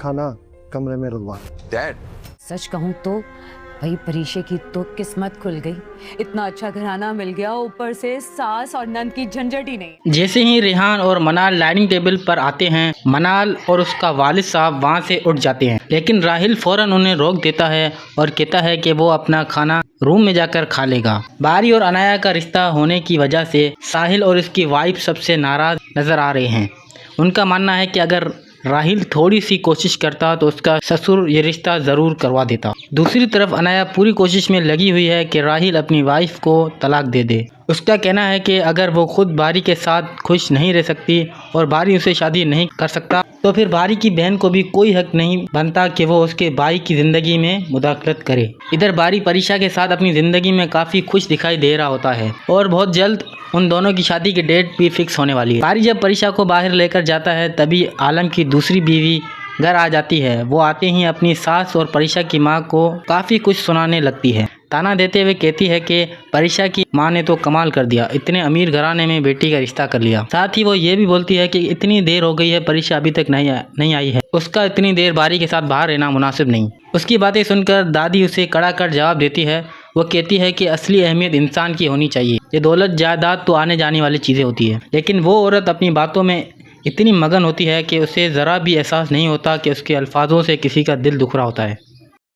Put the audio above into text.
खाना कमरे में रुलवा। डैड, सच कहूँ तो भाई परीशे की तो किस्मत खुल गई। इतना अच्छा घराना मिल गया, ऊपर से सास और नंद की झंझट ही नहीं। जैसे ही रेहान और मनाल डाइनिंग टेबल पर आते हैं, मनाल और उसका वालिद साहब वहाँ से उठ जाते हैं, लेकिन राहिल फौरन उन्हें रोक देता है और कहता है कि वो अपना खाना रूम में जाकर खा लेगा। बारी और अनाया का रिश्ता होने की वजह से साहिल और उसकी वाइफ सबसे नाराज नजर आ रहे हैं। उनका मानना है कि अगर राहिल थोड़ी सी कोशिश करता तो उसका ससुर ये रिश्ता ज़रूर करवा देता। दूसरी तरफ अनाया पूरी कोशिश में लगी हुई है कि राहिल अपनी वाइफ को तलाक दे दे। उसका कहना है कि अगर वो खुद बारी के साथ खुश नहीं रह सकती और बारी उसे शादी नहीं कर सकता तो फिर बारी की बहन को भी कोई हक नहीं बनता कि वो उसके भाई की ज़िंदगी में मुदाखलत करे। इधर बारी परीशा के साथ अपनी ज़िंदगी में काफ़ी खुश दिखाई दे रहा होता है और बहुत जल्द उन दोनों की शादी की डेट भी फिक्स होने वाली है। बारी जब परीशा को बाहर लेकर जाता है तभी आलम की दूसरी बीवी घर आ जाती है। वो आते ही अपनी सास और परीशा की माँ को काफ़ी कुछ सुनाने लगती है। ताना देते हुए कहती है कि परीशा की माँ ने तो कमाल कर दिया, इतने अमीर घराने में बेटी का रिश्ता कर लिया। साथ ही वो ये भी बोलती है कि इतनी देर हो गई है, परीशा अभी तक नहीं आई है, उसका इतनी देर बारी के साथ बाहर रहना मुनासिब नहीं। उसकी बातें सुनकर दादी उसे कड़ा कर जवाब देती है। वो कहती है कि असली अहमियत इंसान की होनी चाहिए, ये दौलत जायदाद तो आने जाने वाली चीज़ें होती है, लेकिन वो औरत अपनी बातों में इतनी मगन होती है कि उसे ज़रा भी एहसास नहीं होता कि उसके अल्फाजों से किसी का दिल दुख रहा होता है।